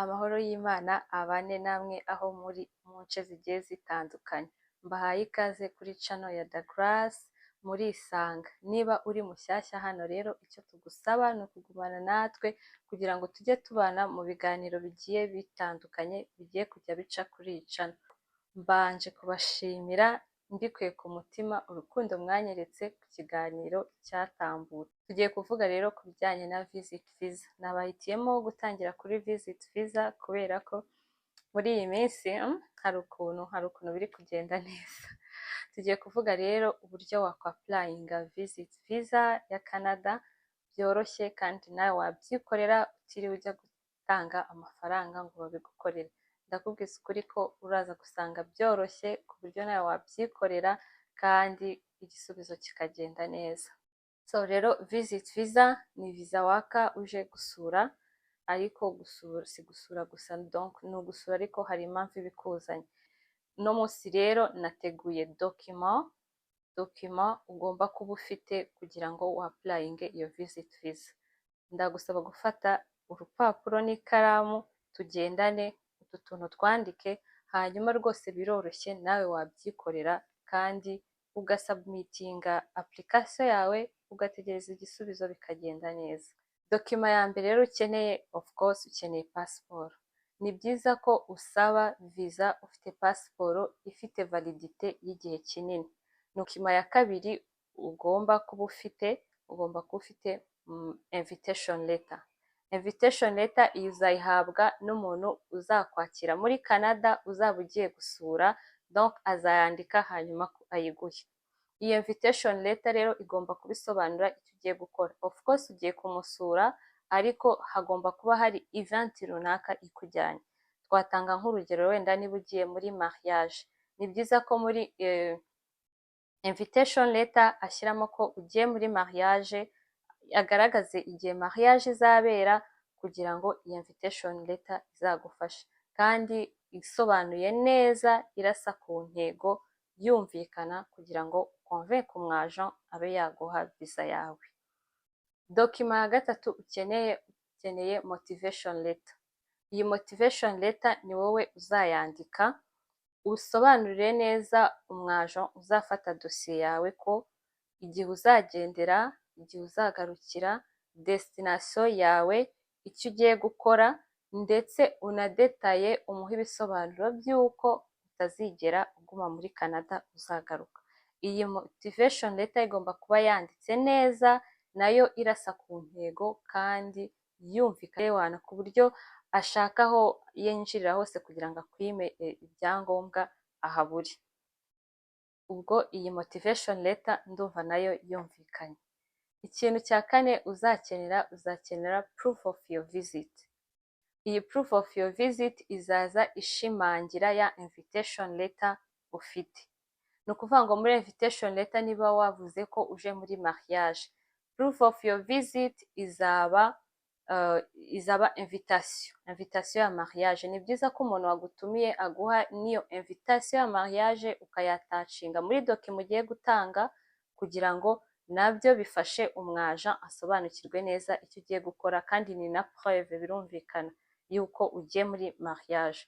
amahoro y'Imana abane namwe aho muri mu nce zigiye zitandukanye. Mbahaye ikaze kuri channel ya The Grace murisanga. Niba uri mushyashya hano rero icyo tugusaba ni ukugumana natwe kugira ngo tujye tubana mu biganiro bigiye bitandukanye bigiye kujya bica kuri iyi channel. Mbanje kubashimira mbikuye ku mutima urukundo mwanyeretse ku kiganiro cyatambutse. Tugiye kuvuga rero ku bijyanye na Visit Visa. Nabahitiyemo gutangira kuri Visit Visa kubera ko muri iyi minsi hari ukuntu biri kugenda neza. Tugiye kuvuga rero uburyo wakwapurayinga Visit Visa ya Canada byoroshye kandi nawe wabyikorera utiriwe ujya gutanga amafaranga ngo babigukorere. Ndakubwiza ukuri ko uraza gusanga byoroshye ku buryo nawe wabyikorera kandi igisubizo kikagenda neza. So rero Visit Visa ni visa waka uje gusura, ariko gusura si gusura gusa, donc ni ugusura ariko hari impamvu ibikuzanye. Uno munsi rero nateguye document ugomba kuba ufite kugira ngo wapurayinge iyo Visit Visa. Ndagusaba gufata urupapuro n'ikaramu tugendane utu tuntu twandike, hanyuma rwose biroroshye nawe wabyikorera kandi ugasubmitinga application yawe ugategereza igisubizo bikagenda neza. Dokima ya mbere rero ukeneye, of course ukeneye passport. Ni byiza ko usaba visa ufite passport ifite validité y'igihe kinini. Dokima ya kabiri ugomba kuba ufite invitation letter. Invitation letter iyo uzayihabwa n'umuntu uzakwakira muri Canada uzaba ugiye gusura, donc azayandika hanyuma ayiguhe. Iyo invitation letter rero igomba kubisobanura icyo ugiye gukora. Of course ugiye kumusura, ariko hagomba kuba hari event runaka ikujyanye. Twatanga nk'urugero wenda niba ugiye muri mariage, ni byiza ko muri invitation letter ashyiramo ko ugiye muri mariage, agaragaze igihe mariage izabera kugira ngo iyi invitation letter izagufashe, kandi isobanuye neza, irasa ku ntego, yumvikana kugira ngo convaincre umwagent abe yaguha visa yawe. Dokima ya gatatu ukeneye motivation letter. Iyi motivation letter ni wowe uzayandika, usobanurire neza umwagent uzafata dosiye yawe ko igihe uzagendera, igihe uzagarukira, destination yawe, icyo ugiye gukora, ndetse unadetaye umuha ibisobanuro by'uko utazigera uguma muri Canada uzagaruka. Iyi motivation letter igomba kuba yanditse neza, nayo irasa ku ntego kandi yumvikana ku buryo ashaka aho yinjirira hose kugira ngo akwime ibyangombwa ahabure. Ubwo iyi motivation letter ndumva nayo yumvikanye. Ikintu cya kane uzakenera proof of your visit. Iyi proof of your visit izaza ishimangira ya invitation letter ufite. Ni ukuvuga ngo muri invitation letter niba wavuze ko uje muri mariage, proof of your visit izaba invitation ya mariage. Ni byiza ko umuntu wagutumiye aguha niyo invitation ya mariage ukayatacinga muri document ugiye gutanga, kugira ngo nabyo bifashe umwagent asobanukirwe neza icyo ugiye gukora, kandi ni na preuve, birumvikana yuko ugiye muri mariage.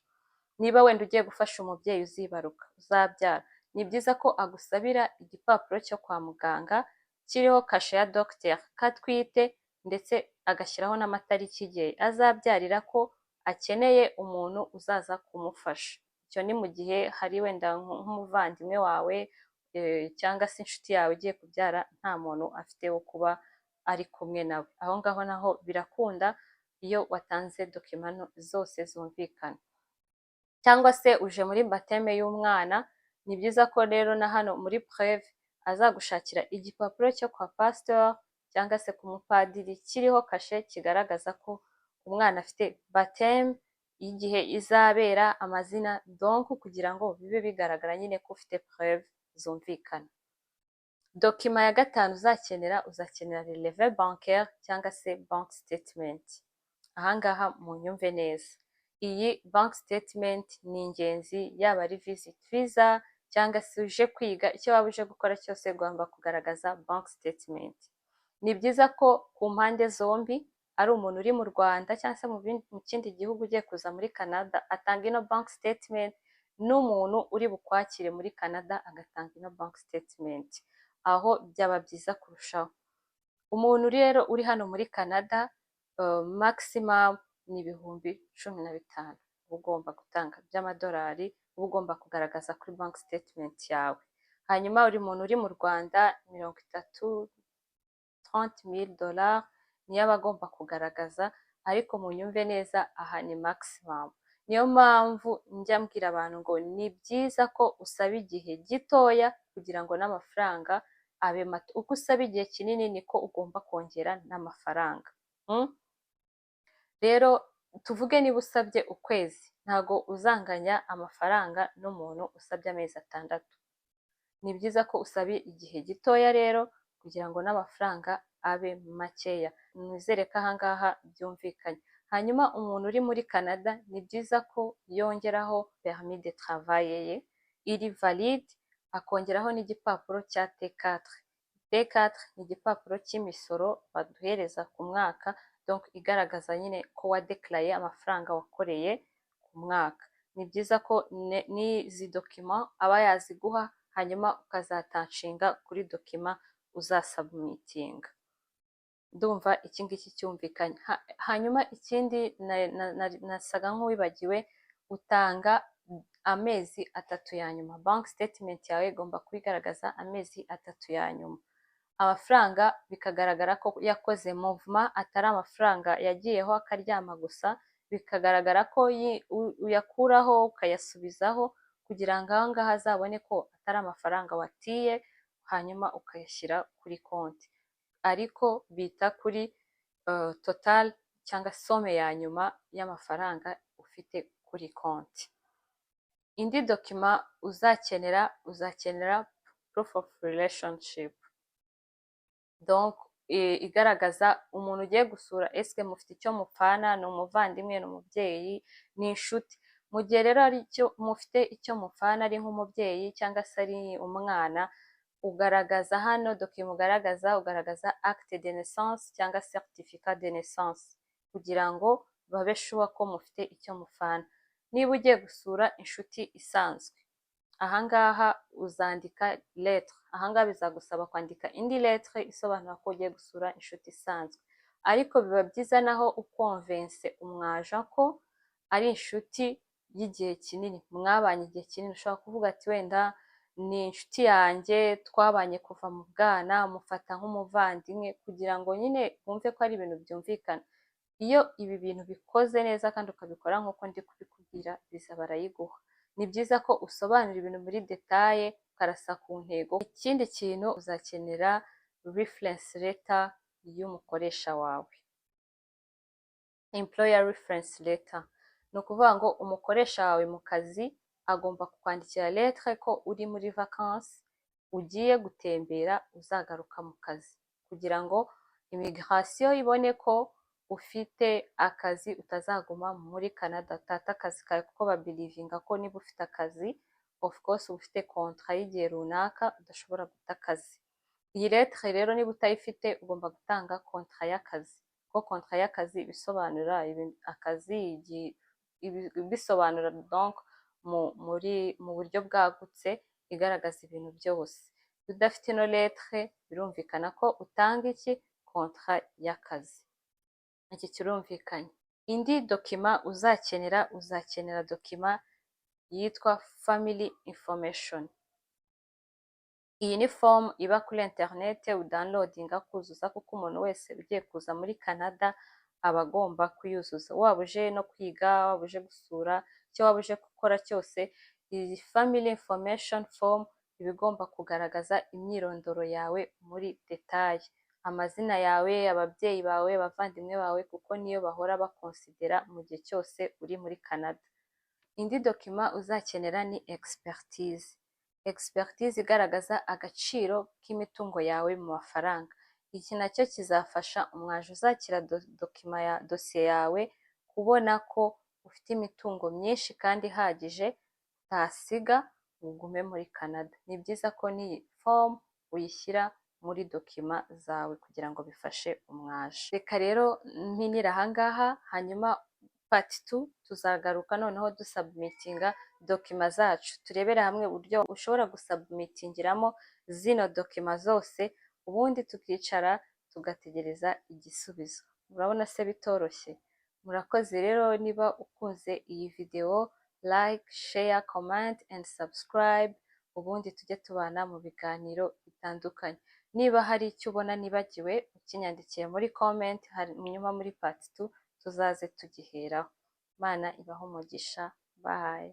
Niba wenda ugiye gufasha umubyeyi uzibaruka, uzabyara, ni byiza ko agusabira igipapuro cyo kwa muganga kiriho kashe ya docteur katwite, ndetse agashyiraho n'amatariki igihe azabyarira ko akeneye umuntu uzaza kumufasha. Icyo ni mu gihe hari wenda nk'umuvandimwe wawe cyangwa se inshuti yawe ugiye kubyara nta muntu afite wo kuba ari kumwe nawe. Aho ngaho naho birakunda iyo watanze document zose zumvikana. Cyangwa se uje muri baptême y'umwana, ni byiza ko rero na hano muri preuve azagushakira igipapuro cyo kwa pasteur cyangwa se ku mupadiri kiriho kashe kigaragaza ko umwana afite baptême, igihe izabera, amazina, donc kugira ngo bibe bigaragara nyine ko ufite preuve zumvikana. Dokima ya gatanu uzakenera relevé bancaire cyangwa se bank statement. Ahangaha munyumve neza, iyi bank statement ni ingenzi, yaba ari Visit Visa cyangwa se uje kwiga, icyo waba uje gukora cyose ugomba kugaragaza bank statement. Ni byiza ko ku mpande zombi ari umuntu uri mu Rwanda cyangwa se mu kindi gihugu ugiye kuza muri Canada atanga ino bank statement, n'umuntu uri bukwakire muri Canada agatanga ino bank statement, aho byaba byiza kurushaho. Umuntu rero uri hano muri Canada maximum ni ibihumbi 15 uba ugomba gutanga by'amadolari, uba ugomba kugaragaza kuri bank statement yawe. Hanyuma uri muntu uri mu Rwanda 30,000 dollars niyo aba agomba kugaragaza, ariko munyumve neza aha ni maximum. Niyo mpamvu njya mbwira abantu ngo ni byiza ko usaba igihe gitoya kugira ngo n'amafaranga abe mato. Uko usaba igihe kinini niko ugomba kongera n'amafaranga. Rero tuvuge niba usabye ukwezi, ntago uzanganya amafaranga n'umuntu usabye amezi 6. Ni byiza ko usaba igihe gitoya rero kugira ngo n'amafaranga abe makeya. Nizere ko ahangaha byumvikanye. Hanyuma umuntu uri muri Canada ni byiza ko yongeraho permis de travail ye iri valide, akongeraho n'igipapuro cya T4. T4 ni igipapuro cy'imisoro baduhereza ku mwaka, donc igaragaza nyine ko wadeclaye amafaranga wakoreye ku mwaka. Ni byiza ko n'izi document aba yaziguha, hanyuma ukazatanshinga kuri document uzasubmitinga. Ndumva iki ngiki cyumvikanye. Hanyuma ikindi nasaga nk'uwibagiwe, utanga amezi 3 ya nyuma. Bank statement yawe igomba kubigaragaza amezi 3 ya nyuma. Amafaranga bikagaragara ko yakoze movement, atari amafaranga yagiyeho akaryama gusa, bikagaragara ko uyakuraho ukayasubizaho, kugira ngo ahangaha azabone ko atari amafaranga watiye hanyuma ukayashyira kuri konti, ariko bita kuri total cyangwa some ya nyuma y'amafaranga ufite kuri konti. Indi document uzakenera proof of relationship, donc igaragaza umuntu ugiye gusura, ese mufite icyo mupfana, ni umuvandimwe, ni umubyeyi, ni inshuti. Mu gihe rero mufite icyo mupfana ari nk'umubyeyi cyangwa se ari umwana, ugaragaza hano document ugaragaza acte de naissance cyangwa certificat de naissance, kugira ngo babe sure ko mufite icyo mupfana. Niba ugiye gusura inshuti isanzwe, ahangaha uzandika lettre, ahangaha bizagusaba kwandika indi lettre isobanura ko ugiye gusura inshuti isanzwe, ariko biba byiza naho ukonvense umwaja ko ari inshuti y'igihe kinini, mwabanye igihe kinini. Ushobora kuvuga ati wenda ni inshuti yanjye, twabanye kuva mu bwana, mufata nk'umuvandimwe, kugira ngo nyine wumve ko ari ibintu byumvikana. Iyo ibi bintu bikoze neza kandi ukabikora nk'uko ndi kubikubwira, viza barayiguha. Ni byiza ko usobanura ibintu muri detaye, ukarasa ku ntego. Ikindi kintu uzakenera reference letter y'umukoresha wawe, employer reference letter. Ni ukuvuga ngo umukoresha wawe mu kazi agomba kukwandikira lettre ko uri muri vacances, ugiye gutembera, uzagaruka mu kazi, kugira ngo immigration ibone ko ufite akazi, utazaguma muri Canada utata akazi kawe, kuko babelivinga ko niba ufite akazi, of course uba ufite contrat y'igihe runaka udashobora guta akazi. Iyi lettre rero niba utayifite ugomba gutanga contrat y'akazi, kuko contrat y'akazi bisobanura akazi, bisobanura donc mu buryo bwagutse, igaragaza ibintu byose. Udafite ino lettre birumvikana ko utanga iki, contrat y'akazi. Iki kirumvikanye. Indi document uzakenera document yitwa family information. Iyi ni form iba kuri internet udownloadinga kuzuza, kuko umuntu wese ugiye kuza muri Canada aba agomba kuyuzuza, waba uje no kwiga, waba uje gusura, icyo waba uje gukora cyose. Iyi family information form iba igomba kugaragaza imyirondoro yawe muri detail, amazina yawe, ababyeyi bawe, abavandimwe bawe, kuko niyo bahora bakonsidera mu gihe cyose uri muri Canada. Indi document uzakenera ni expertise. Expertise igaragaza agaciro k'imitungo yawe mu mafaranga. Iki nacyo kizafasha umwaje uzakira dosiye yawe kubona ko ufite imitungo myinshi kandi ihagije, utasiga ugume muri Canada. Ni byiza ko n'iyi form uyishyira muri dokima zawe kugira ngo bifashe umwaje. Reka rero mpinira ahangaha, hanyuma part 2 tuzagaruka noneho dusubmitinga dokima zacu, turebere hamwe uburyo ushobora gusubmitingiramo zino dokima zose, ubundi tukicara tugategereza igisubizo. Urabona se bitoroshye? Murakoze rero, niba ukunze iyi video, like, share, comment and subscribe, ubundi tujye tubana mu biganiro bitandukanye. Niba hari icyo ubona nibagiwe ukinyandikiye muri comment, hanyuma muri part 2 tuzaze tugiheraho. Imana ibahe umugisha. Bye.